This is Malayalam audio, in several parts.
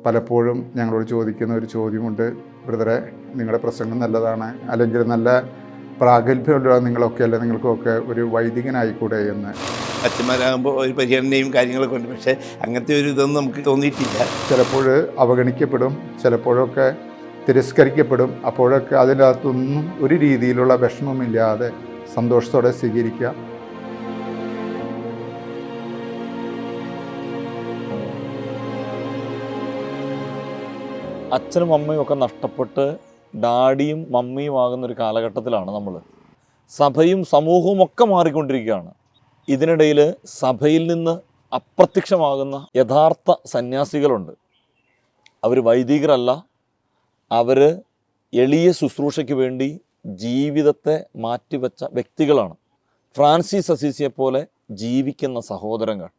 പലപ്പോഴും ഞങ്ങളോട് ചോദിക്കുന്ന ഒരു ചോദ്യമുണ്ട്, ബ്രദറെ നിങ്ങളുടെ പ്രസംഗം നല്ലതാണ്, അല്ലെങ്കിൽ നല്ല പ്രാഗൽഭ്യമുള്ള നിങ്ങളൊക്കെ നിങ്ങൾക്കൊക്കെ ഒരു വൈദികനായിക്കൂടെ എന്ന്. അച്ഛന്മാരാകുമ്പോൾ ഒരു പരിഗണനയും കാര്യങ്ങളൊക്കെ ഉണ്ട്, പക്ഷേ അങ്ങനത്തെ ഒരു ഇതൊന്നും നമുക്ക് തോന്നിയിട്ടില്ല. ചിലപ്പോൾ അവഗണിക്കപ്പെടും, ചിലപ്പോഴൊക്കെ തിരസ്കരിക്കപ്പെടും. അപ്പോഴൊക്കെ അതിനകത്തൊന്നും ഒരു രീതിയിലുള്ള വിഷമമില്ലാതെ സന്തോഷത്തോടെ സ്വീകരിക്കുക. അച്ഛനും അമ്മയും ഒക്കെ നഷ്ടപ്പെട്ട് ഡാഡിയും മമ്മിയും ആകുന്നൊരു കാലഘട്ടത്തിലാണ് നമ്മൾ. സഭയും സമൂഹവും ഒക്കെ മാറിക്കൊണ്ടിരിക്കുകയാണ്. ഇതിനിടയിൽ സഭയിൽ നിന്ന് അപ്രത്യക്ഷമാകുന്ന യഥാർത്ഥ സന്യാസികളുണ്ട്. അവർ വൈദികരല്ല, അവർ എളിയ ശുശ്രൂഷയ്ക്ക് വേണ്ടി ജീവിതത്തെ മാറ്റിവെച്ച വ്യക്തികളാണ്. ഫ്രാൻസിസ് അസീസിയെപ്പോലെ ജീവിക്കുന്ന സഹോദരങ്ങൾ.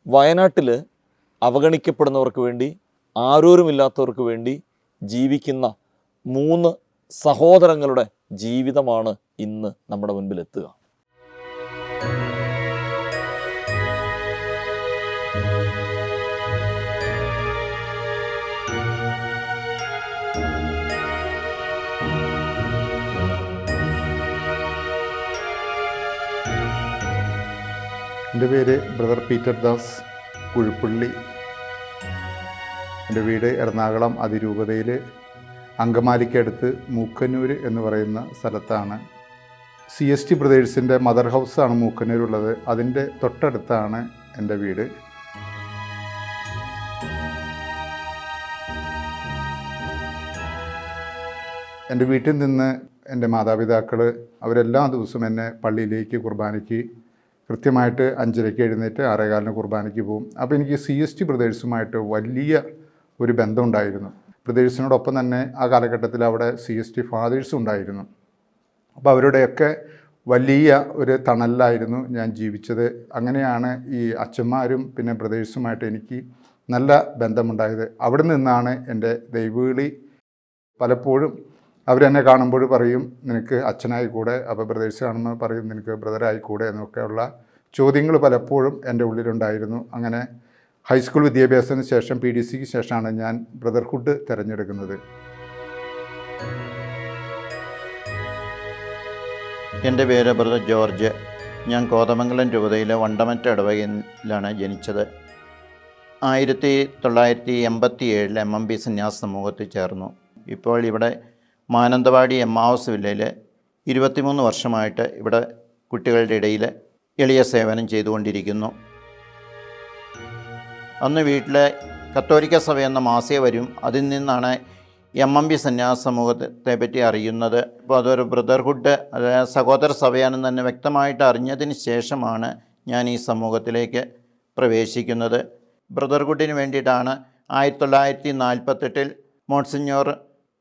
വയനാട്ടിൽ അവഗണിക്കപ്പെടുന്നവർക്ക് വേണ്ടി, ആരോരുമില്ലാത്തവർക്ക് വേണ്ടി ജീവിക്കുന്ന 3 സഹോദരങ്ങളുടെ ജീവിതമാണ് ഇന്ന് നമ്മുടെ മുൻപിൽ എത്തുക. എൻ്റെ പേര് ബ്രദർ പീറ്റർ ദാസ് കുഴുപ്പള്ളി. എൻ്റെ വീട് എറണാകുളം അതിരൂപതയിൽ അങ്കമാലിക്കടുത്ത് മൂക്കന്നൂർ എന്ന് പറയുന്ന സ്ഥലത്താണ്. CST ബ്രദേഴ്സിൻ്റെ മദർ ഹൗസാണ് മൂക്കന്നൂരുള്ളത്. അതിൻ്റെ തൊട്ടടുത്താണ് എൻ്റെ വീട്. എൻ്റെ വീട്ടിൽ നിന്ന് എൻ്റെ മാതാപിതാക്കൾ അവരെല്ലാ ദിവസവും എന്നെ പള്ളിയിലേക്ക് കുർബാനയ്ക്ക് കൃത്യമായിട്ട് 5:30 എഴുന്നേറ്റ് 6:15 കുർബാനയ്ക്ക് പോകും. അപ്പോൾ എനിക്ക് CST ബ്രദേഴ്സുമായിട്ട് വലിയ ഒരു ബന്ധമുണ്ടായിരുന്നു. ബ്രദേഴ്സിനോടൊപ്പം തന്നെ ആ കാലഘട്ടത്തിൽ അവിടെ CST ഫാദേഴ്സും ഉണ്ടായിരുന്നു. അപ്പോൾ അവരുടെയൊക്കെ വലിയ ഒരു തണലിലായിരുന്നു ഞാൻ ജീവിച്ചത്. അങ്ങനെയാണ് ഈ അച്ഛന്മാരും പിന്നെ ബ്രദേഴ്സുമായിട്ട് എനിക്ക് നല്ല ബന്ധമുണ്ടായത്. അവിടെ നിന്നാണ് എൻ്റെ ദൈവവിളി. പലപ്പോഴും അവരെന്നെ കാണുമ്പോൾ പറയും, നിനക്ക് അച്ഛനായിക്കൂടെ? അപ്പോൾ ബ്രദേഴ്സ് കാണുമ്പോൾ പറയും, നിനക്ക് ബ്രദറായിക്കൂടെ? എന്നൊക്കെയുള്ള ചോദ്യങ്ങൾ പലപ്പോഴും എൻ്റെ ഉള്ളിലുണ്ടായിരുന്നു. അങ്ങനെ ഹൈസ്കൂൾ വിദ്യാഭ്യാസത്തിന് ശേഷം PDCക്ക് ശേഷമാണ് ഞാൻ ബ്രദർഹുഡ് തിരഞ്ഞെടുക്കുന്നത്. എൻ്റെ പേര് ബ്രദർ ജോർജ്. ഞാൻ കോതമംഗലം രൂപതയിലെ വണ്ടമറ്റ ഇടവകയിലാണ് ജനിച്ചത്. 1987 MMB സന്യാസ സമൂഹത്തിൽ ചേർന്നു. ഇപ്പോൾ ഇവിടെ മാനന്തവാടി എമ്മാവൂസ് വില്ലയിൽ 23 വർഷമായിട്ട് ഇവിടെ കുട്ടികളുടെ ഇടയിൽ എളിയ സേവനം ചെയ്തുകൊണ്ടിരിക്കുന്നു. അന്ന് വീട്ടിലെ കത്തോലിക്ക സഭ എന്ന മാസിക വരും. അതിൽ നിന്നാണ് MMB സന്യാസ സമൂഹത്തെ പറ്റി അറിയുന്നത്. അപ്പോൾ അതൊരു ബ്രദർഹുഡ്, അതായത് സഹോദര സഭയാണെന്ന് തന്നെ വ്യക്തമായിട്ട് അറിഞ്ഞതിന് ശേഷമാണ് ഞാൻ ഈ സമൂഹത്തിലേക്ക് പ്രവേശിക്കുന്നത്. ബ്രദർഹുഡിന് വേണ്ടിയിട്ടാണ് 1948 മോൺസിഞ്ഞോർ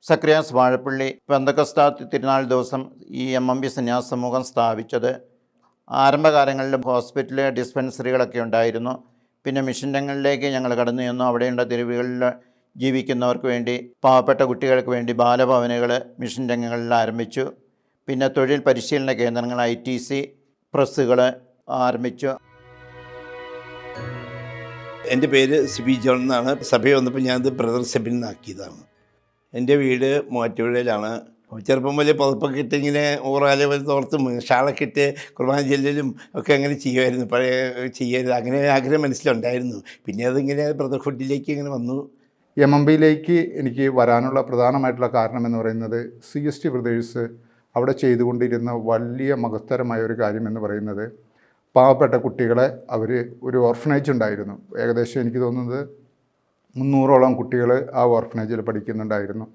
സക്രിയാസ് വാഴപ്പള്ളി പെന്തക്കോസ്താ തിരുനാൾ ദിവസം ഈ MMB സന്യാസ സമൂഹം സ്ഥാപിച്ചത്. ആരംഭകാലങ്ങളിൽ ഹോസ്പിറ്റല്, ഡിസ്പെൻസറികളൊക്കെ ഉണ്ടായിരുന്നു. പിന്നെ മിഷൻ രംഗങ്ങളിലേക്ക് ഞങ്ങൾ കടന്നു ചെന്നു. അവിടെയുള്ള തെരുവുകളിൽ ജീവിക്കുന്നവർക്ക് വേണ്ടി, പാവപ്പെട്ട കുട്ടികൾക്ക് വേണ്ടി ബാലഭവനുകൾ മിഷൻ രംഗങ്ങളിൽ ആരംഭിച്ചു. പിന്നെ തൊഴിൽ പരിശീലന കേന്ദ്രങ്ങൾ, ITC പ്രസ്സുകൾ ആരംഭിച്ചു. എൻ്റെ പേര് സിബി ജോൺ എന്നാണ്. സഭയിൽ വന്നപ്പോൾ ഞാനത് ബ്രദർ സെബിൻ എന്നാക്കിയതാണ്. എൻ്റെ വീട് മൂവാറ്റുപുഴയിലാണ്. ചെറുപ്പം വലിയ പുതപ്പൊക്കെ ഇട്ട് ഇങ്ങനെ ഊറാലെ പോലെ തോർത്തും ഷാളൊക്കെ ഇട്ട് കുർബാന ചെല്ലലും ഒക്കെ അങ്ങനെ ചെയ്യുമായിരുന്നു. പഴയ ചെയ്യരുത് അങ്ങനെ ആഗ്രഹം മനസ്സിലുണ്ടായിരുന്നു. പിന്നെ അതിങ്ങനെ ബ്രദർഹുഡിലേക്ക് ഇങ്ങനെ വന്നു. MMBയിലേക്ക് എനിക്ക് വരാനുള്ള പ്രധാനമായിട്ടുള്ള കാരണം എന്ന് പറയുന്നത് CST ബ്രദേഴ്സ് അവിടെ ചെയ്തുകൊണ്ടിരുന്ന വലിയ മഹത്തരമായ ഒരു കാര്യം എന്ന് പറയുന്നത്, പാവപ്പെട്ട കുട്ടികളെ അവർ ഒരു ഓർഫനേജ് ഉണ്ടായിരുന്നു. ഏകദേശം എനിക്ക് തോന്നുന്നത് 300ഓളം കുട്ടികൾ ആ ഓർഫനേജിൽ പഠിക്കുന്നുണ്ടായിരുന്നു.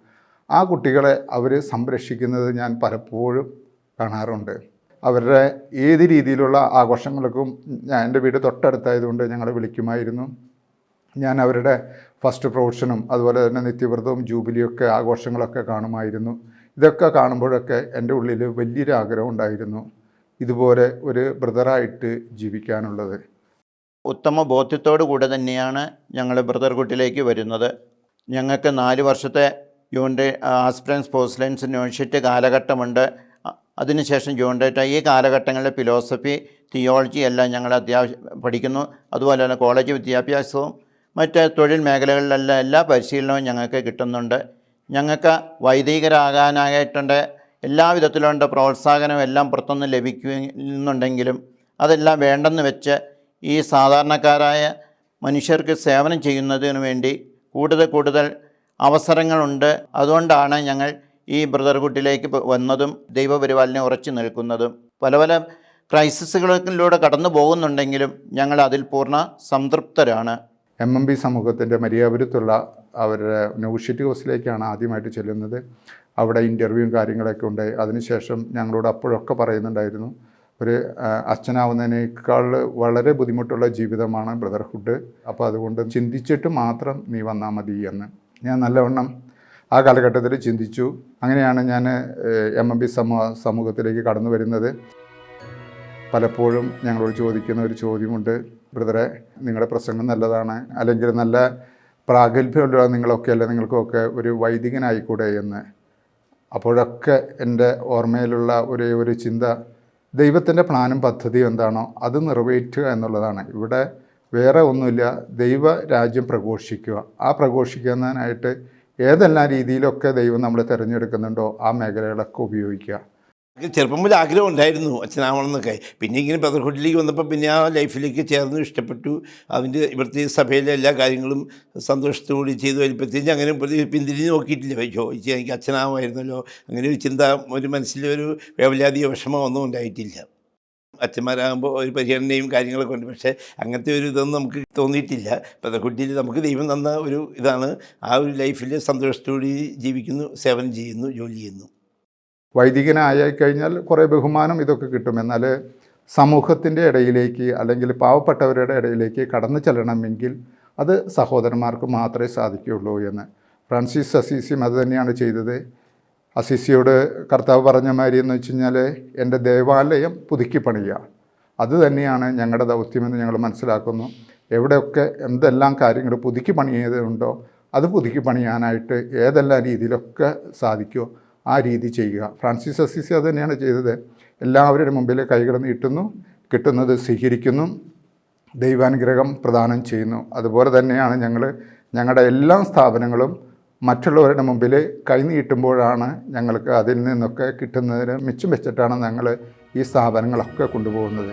ആ കുട്ടികളെ അവർ സംരക്ഷിക്കുന്നത് ഞാൻ പലപ്പോഴും കാണാറുണ്ട്. അവരുടെ ഏത് രീതിയിലുള്ള ആഘോഷങ്ങൾക്കും എൻ്റെ വീട് തൊട്ടടുത്തായതുകൊണ്ട് ഞങ്ങളെ വിളിക്കുമായിരുന്നു. ഞാൻ അവരുടെ ഫസ്റ്റ് പ്രൊഫഷനും അതുപോലെ തന്നെ നിത്യവ്രതവും ജൂബിലിയൊക്കെ ആഘോഷങ്ങളൊക്കെ കാണുമായിരുന്നു. ഇതൊക്കെ കാണുമ്പോഴൊക്കെ എൻ്റെ ഉള്ളിൽ വലിയൊരു ആഗ്രഹം ഉണ്ടായിരുന്നു, ഇതുപോലെ ഒരു ബ്രദറായിട്ട് ജീവിക്കാനുള്ളത്. ഉത്തമ ബോധ്യത്തോടു കൂടെ തന്നെയാണ് ഞങ്ങൾ ബ്രദർഹുഡിലേക്ക് വരുന്നത്. ഞങ്ങൾക്ക് 4 വർഷത്തെ ജോൺഡേ ആസ്പിറൻസ് പോസ്റ്റ്ലൈൻസ് യൂണിവേഴ്സിറ്റി കാലഘട്ടമുണ്ട്. അതിനുശേഷം ജോൺഡേറ്റ ഈ കാലഘട്ടങ്ങളിലെ ഫിലോസഫി, തിയോളജി എല്ലാം ഞങ്ങൾ അത്യാവശ്യം പഠിക്കുന്നു. അതുപോലെ തന്നെ കോളേജ് വിദ്യാഭ്യാസവും മറ്റ് തൊഴിൽ മേഖലകളിലെല്ലാം എല്ലാ പരിശീലനവും ഞങ്ങൾക്ക് കിട്ടുന്നുണ്ട്. ഞങ്ങൾക്ക് വൈദികരാകാനായിട്ടുണ്ട് എല്ലാവിധത്തിലുള്ള പ്രോത്സാഹനവും എല്ലാം പുറത്തുനിന്ന് ലഭിക്കുന്നുണ്ടെങ്കിലും അതെല്ലാം വേണ്ടെന്ന് വെച്ച് ഈ സാധാരണക്കാരായ മനുഷ്യർക്ക് സേവനം ചെയ്യുന്നതിന് വേണ്ടി കൂടുതൽ അവസരങ്ങളുണ്ട്. അതുകൊണ്ടാണ് ഞങ്ങൾ ഈ ബ്രദർഹുഡിലേക്ക് വന്നതും ദൈവപരിപാലനം ഉറച്ചു നിൽക്കുന്നതും. പല ക്രൈസിസുകളിലൂടെ കടന്നു പോകുന്നുണ്ടെങ്കിലും ഞങ്ങൾ അതിൽ പൂർണ്ണ സംതൃപ്തരാണ്. MMB സമൂഹത്തിൻ്റെ മരിയാപുരത്തുള്ള അവരുടെ നൗഷിറ്റ് ഹൗസിലേക്കാണ് ആദ്യമായിട്ട് ചെല്ലുന്നത്. അവിടെ ഇൻ്റർവ്യൂവും കാര്യങ്ങളൊക്കെ ഉണ്ട്. അതിനുശേഷം ഞങ്ങളോട് അപ്പോഴൊക്കെ പറയുന്നുണ്ടായിരുന്നു, ഒരു അച്ഛനാവുന്നതിനേക്കാൾ വളരെ ബുദ്ധിമുട്ടുള്ള ജീവിതമാണ് ബ്രദർഹുഡ്. അപ്പോൾ അതുകൊണ്ട് ചിന്തിച്ചിട്ട് മാത്രം നീ വന്നാൽ മതി എന്ന് ഞാൻ നല്ലവണ്ണം ആ കാലഘട്ടത്തിൽ ചിന്തിച്ചു. അങ്ങനെയാണ് ഞാൻ MMB സമൂഹത്തിലേക്ക് കടന്നു വരുന്നത്. പലപ്പോഴും ഞങ്ങളോട് ചോദിക്കുന്ന ഒരു ചോദ്യമുണ്ട്, ബ്രദറെ നിങ്ങളുടെ പ്രസംഗം നല്ലതാണ്, അല്ലെങ്കിൽ നല്ല പ്രാഗൽഭ്യമുള്ള നിങ്ങൾക്കൊക്കെ ഒരു വൈദികനായിക്കൂടെ എന്ന്. അപ്പോഴൊക്കെ എൻ്റെ ഓർമ്മയിലുള്ള ഒരു ചിന്ത, ദൈവത്തിൻ്റെ പ്ലാനും പദ്ധതിയും എന്താണോ അത് നിറവേറ്റുക എന്നുള്ളതാണ്. ഇവിടെ വേറെ ഒന്നുമില്ല, ദൈവരാജ്യം പ്രഘോഷിക്കുക. ആ പ്രഘോഷിക്കുന്നതിനായിട്ട് ഏതെല്ലാം രീതിയിലൊക്കെ ദൈവം നമ്മൾ തിരഞ്ഞെടുക്കുന്നുണ്ടോ ആ മേഖലകളൊക്കെ ഉപയോഗിക്കുക. ചെറുപ്പം മുതൽ ആഗ്രഹം ഉണ്ടായിരുന്നു അച്ഛനാവണമെന്നൊക്കെ. പിന്നെ ഇങ്ങനെ ബ്രദർഹുഡിലേക്ക് വന്നപ്പോൾ പിന്നെ ആ ലൈഫിലേക്ക് ചേർന്ന് ഇഷ്ടപ്പെട്ടു. അതിൻ്റെ ഇവിടുത്തെ സഭയിലെ എല്ലാ കാര്യങ്ങളും സന്തോഷത്തോടെ ചെയ്തു വരുമ്പോഴത്തേക്കും അങ്ങനെ പിന്തിരിഞ്ഞ് നോക്കിയിട്ടില്ല. ചോദിച്ചാൽ എനിക്ക് അച്ഛനാവുമായിരുന്നല്ലോ, അങ്ങനെ ഒരു ചിന്ത ഒരു മനസ്സിലൊരു വേവലാതിയോ വിഷമോ ഒന്നും ഉണ്ടായിട്ടില്ല. അച്ഛന്മാരാകുമ്പോൾ ഒരു പരിഗണനയും കാര്യങ്ങളൊക്കെ ഉണ്ട്, പക്ഷേ അങ്ങനത്തെ ഒരു ഇതൊന്നും നമുക്ക് തോന്നിയിട്ടില്ല. ബ്രദർഹുഡിൽ നമുക്ക് ദൈവം തന്ന ഒരു ഇതാണ്. ആ ഒരു ലൈഫിൽ സന്തോഷത്തോടെ ജീവിക്കുന്നു, സേവനം ചെയ്യുന്നു, ജോലി ചെയ്യുന്നു. വൈദികനായി കഴിഞ്ഞാൽ കുറേ ബഹുമാനം ഇതൊക്കെ കിട്ടും. എന്നാൽ സമൂഹത്തിൻ്റെ ഇടയിലേക്ക് അല്ലെങ്കിൽ പാവപ്പെട്ടവരുടെ ഇടയിലേക്ക് കടന്നു ചെല്ലണമെങ്കിൽ അത് സഹോദരന്മാർക്ക് മാത്രമേ സാധിക്കുകയുള്ളൂ എന്ന് ഫ്രാൻസിസ് അസീസിയും അത് തന്നെയാണ് ചെയ്തത്. അസീസിയോട് കർത്താവ് പറഞ്ഞ മാതിരി എന്ന് വെച്ച് കഴിഞ്ഞാൽ എൻ്റെ ദേവാലയം പുതുക്കി പണിയുക, അത് തന്നെയാണ് ഞങ്ങളുടെ ദൗത്യമെന്ന് ഞങ്ങൾ മനസ്സിലാക്കുന്നു. എവിടെയൊക്കെ എന്തെല്ലാം കാര്യങ്ങൾ പുതുക്കി പണിയുന്നുണ്ടോ അത് പുതുക്കി പണിയാനായിട്ട് ഏതെല്ലാം രീതിയിലൊക്കെ സാധിക്കുമോ ആ രീതി ചെയ്യുക. ഫ്രാൻസിസ് അസീസി അത് തന്നെയാണ് ചെയ്തത്. എല്ലാവരുടെ മുമ്പിൽ കൈകൾ നീട്ടുന്നു, കിട്ടുന്നത് സ്വീകരിക്കുന്നു, ദൈവാനുഗ്രഹം പ്രദാനം ചെയ്യുന്നു. അതുപോലെ തന്നെയാണ് ഞങ്ങളുടെ എല്ലാ സ്ഥാപനങ്ങളും മറ്റുള്ളവരുടെ മുമ്പിൽ കൈനീട്ടുമ്പോഴാണ് ഞങ്ങൾക്ക് അതിൽ നിന്നൊക്കെ കിട്ടുന്നതിന് മിച്ചം വെച്ചിട്ടാണ് ഞങ്ങൾ ഈ സ്ഥാപനങ്ങളൊക്കെ കൊണ്ടുപോകുന്നത്.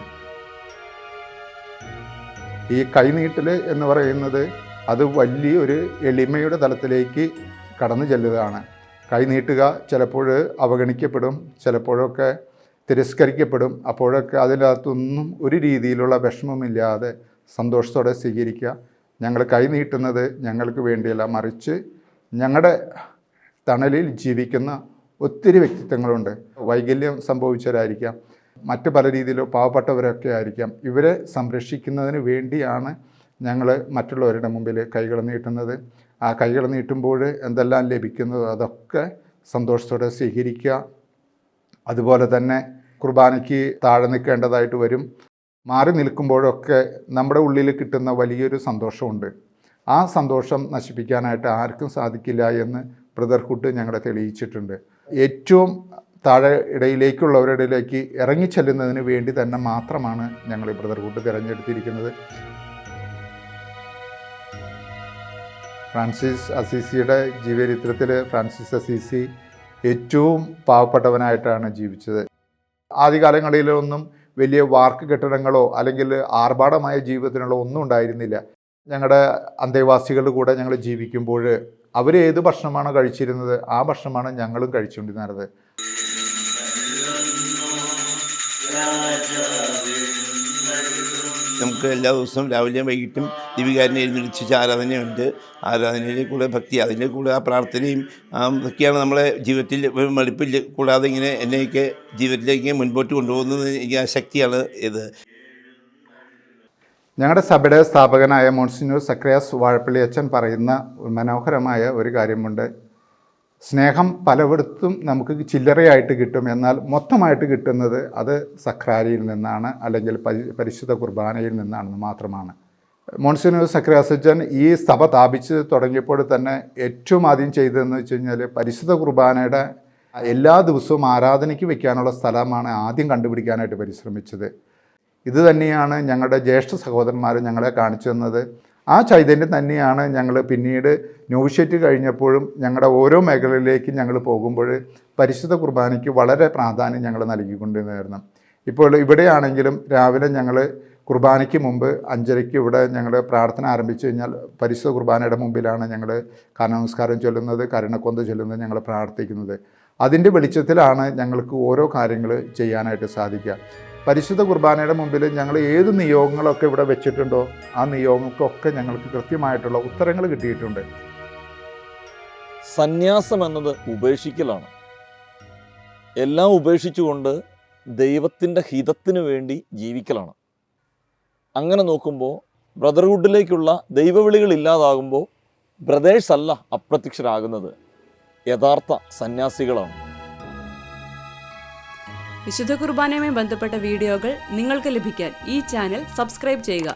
ഈ കൈനീട്ടൽ എന്ന് പറയുന്നത് അത് വലിയൊരു എളിമയുടെ തലത്തിലേക്ക് കടന്നു ചെല്ലുകയാണ്. കൈനീട്ടുക ചിലപ്പോൾ അവഗണിക്കപ്പെടും, ചിലപ്പോഴൊക്കെ തിരസ്കരിക്കപ്പെടും. അപ്പോഴൊക്കെ അതിനകത്തൊന്നും ഒരു രീതിയിലുള്ള വിഷമമില്ലാതെ സന്തോഷത്തോടെ സ്വീകരിക്കുക. ഞങ്ങൾ കൈനീട്ടുന്നത് ഞങ്ങൾക്ക് വേണ്ടിയല്ല, മറിച്ച് ഞങ്ങളുടെ തണലിൽ ജീവിക്കുന്ന ഒത്തിരി വ്യക്തിത്വങ്ങളുണ്ട്. വൈകല്യം സംഭവിച്ചവരായിരിക്കാം, മറ്റ് പല രീതിയിലോ പാവപ്പെട്ടവരൊക്കെ ആയിരിക്കാം. ഇവരെ സംരക്ഷിക്കുന്നതിന് വേണ്ടിയാണ് ഞങ്ങൾ മറ്റുള്ളവരുടെ മുമ്പിൽ കൈകൾ നീട്ടുന്നത്. ആ കൈകൾ നീട്ടുമ്പോൾ എന്തെല്ലാം ലഭിക്കുന്നത് അതൊക്കെ സന്തോഷത്തോടെ സ്വീകരിക്കുക. അതുപോലെ തന്നെ കുർബാനയ്ക്ക് താഴെ നിൽക്കേണ്ടതായിട്ട് വരും. മാറി നിൽക്കുമ്പോഴൊക്കെ നമ്മുടെ ഉള്ളിൽ കിട്ടുന്ന വലിയൊരു സന്തോഷമുണ്ട്. ആ സന്തോഷം നശിപ്പിക്കാനായിട്ട് ആർക്കും സാധിക്കില്ല എന്ന് ബ്രദർഹുഡ് ഞങ്ങളെ തെളിയിച്ചിട്ടുണ്ട്. ഏറ്റവും താഴെ ഇടയിലേക്കുള്ളവരുടെ ഇടയിലേക്ക് ഇറങ്ങിച്ചെല്ലുന്നതിന് വേണ്ടി തന്നെ മാത്രമാണ് ഞങ്ങൾ ഈ ബ്രദർഹുഡ് തിരഞ്ഞെടുത്തിരിക്കുന്നത്. ഫ്രാൻസിസ് അസീസിയുടെ ജീവചരിത്രത്തിൽ ഫ്രാൻസിസ് അസീസി ഏറ്റവും പാവപ്പെട്ടവനായിട്ടാണ് ജീവിച്ചത്. ആദ്യകാലങ്ങളിലൊന്നും വലിയ വാർക്ക് കെട്ടിടങ്ങളോ അല്ലെങ്കിൽ ആർഭാടമായ ജീവിതത്തിനുള്ള ഒന്നും ഉണ്ടായിരുന്നില്ല. ഞങ്ങളുടെ അന്തേവാസികളുടെ കൂടെ ഞങ്ങൾ ജീവിക്കുമ്പോൾ അവർ ഏത് ഭക്ഷണമാണോ കഴിച്ചിരുന്നത് ആ ഭക്ഷണമാണ് ഞങ്ങളും കഴിച്ചുകൊണ്ടിരുന്നത്. നമുക്ക് എല്ലാ ദിവസവും രാവിലെയും വൈകിട്ടും ദിവികാരനെ എഴുന്നള്ളിച്ച് ആരാധനയുണ്ട്. ആരാധനയിൽ കൂടെ ഭക്തി, അതിൻ്റെ കൂടെ ആ പ്രാർത്ഥനയും ഇതൊക്കെയാണ് നമ്മളെ ജീവിതത്തിൽ മടുപ്പിൽ കൂടാതെ ഇങ്ങനെ എന്നെയൊക്കെ ജീവിതത്തിലേക്ക് മുൻപോട്ട് കൊണ്ടുപോകുന്നത്. എനിക്ക് ആ ശക്തിയാണ് ഇത്. ഞങ്ങളുടെ സഭയുടെ സ്ഥാപകനായ മോൺസിഞ്ഞൂർ സക്രിയാസ് വാഴപ്പള്ളി അച്ഛൻ പറയുന്ന മനോഹരമായ ഒരു കാര്യമുണ്ട്. സ്നേഹം പലയിടത്തും നമുക്ക് ചില്ലറയായിട്ട് കിട്ടും, എന്നാൽ മൊത്തമായിട്ട് കിട്ടുന്നത് അത് സക്രാരിയിൽ നിന്നാണ്, അല്ലെങ്കിൽ പരിശുദ്ധ കുർബാനയിൽ നിന്നാണെന്ന് മാത്രമാണ്. മോൺസിഞ്ഞൂർ സക്രിയാസ് അച്ഛൻ ഈ സഭ സ്ഥാപിച്ച് തുടങ്ങിയപ്പോൾ തന്നെ ഏറ്റവും ആദ്യം ചെയ്തതെന്ന് വെച്ച് കഴിഞ്ഞാൽ പരിശുദ്ധ കുർബാനയുടെ എല്ലാ ദിവസവും ആരാധനയ്ക്ക് വയ്ക്കാനുള്ള സ്ഥലമാണ് ആദ്യം കണ്ടുപിടിക്കാനായിട്ട് പരിശ്രമിച്ചത്. ഇത് തന്നെയാണ് ഞങ്ങളുടെ ജ്യേഷ്ഠ സഹോദരന്മാർ ഞങ്ങളെ കാണിച്ചു തന്നത്. ആ ചൈതന്യം തന്നെയാണ് ഞങ്ങൾ പിന്നീട് നോവിഷ്യേറ്റ് കഴിഞ്ഞപ്പോഴും ഞങ്ങളുടെ ഓരോ മേഖലയിലേക്കും ഞങ്ങൾ പോകുമ്പോൾ പരിശുദ്ധ കുർബാനയ്ക്ക് വളരെ പ്രാധാന്യം ഞങ്ങൾ നൽകിക്കൊണ്ടിരുന്നായിരുന്നു. ഇപ്പോൾ ഇവിടെയാണെങ്കിലും രാവിലെ ഞങ്ങൾ കുർബാനയ്ക്ക് മുമ്പ് 5:30 ഇവിടെ ഞങ്ങൾ പ്രാർത്ഥന ആരംഭിച്ചു കഴിഞ്ഞാൽ പരിശുദ്ധ കുർബാനയുടെ മുമ്പിലാണ് ഞങ്ങൾ കാരണനമസ്കാരം ചൊല്ലുന്നത്, കരുണക്കൊന്ത് ചൊല്ലുന്നത്, ഞങ്ങൾ പ്രാർത്ഥിക്കുന്നത്. അതിൻ്റെ വെളിച്ചത്തിലാണ് ഞങ്ങൾക്ക് ഓരോ കാര്യങ്ങൾ ചെയ്യാനായിട്ട് സാധിക്കുക. പരിശുദ്ധ കുർബാനയുടെ മുമ്പിൽ ഞങ്ങൾ ഏത് നിയോഗങ്ങളൊക്കെ ഇവിടെ വെച്ചിട്ടുണ്ടോ ആ നിയോഗങ്ങൾക്കൊക്കെ ഞങ്ങൾക്ക് കൃത്യമായിട്ടുള്ള ഉത്തരങ്ങൾ കിട്ടിയിട്ടുണ്ട്. സന്യാസം എന്നത് ഉപേക്ഷിക്കലാണ്. എല്ലാം ഉപേക്ഷിച്ചുകൊണ്ട് ദൈവത്തിൻ്റെ ഹിതത്തിന് വേണ്ടി ജീവിക്കലാണ്. അങ്ങനെ നോക്കുമ്പോൾ ബ്രദർഹുഡിലേക്കുള്ള ദൈവവിളികൾ ഇല്ലാതാകുമ്പോൾ ബ്രദേഴ്സ് അല്ല അപ്രത്യക്ഷരാകുന്നത്, യഥാർത്ഥ സന്യാസികളാണ്. വിശുദ്ധ കുർബാനയുമായി ബന്ധപ്പെട്ട വീഡിയോകൾ നിങ്ങൾക്ക് ലഭിക്കാൻ ഈ ചാനൽ സബ്സ്ക്രൈബ് ചെയ്യുക.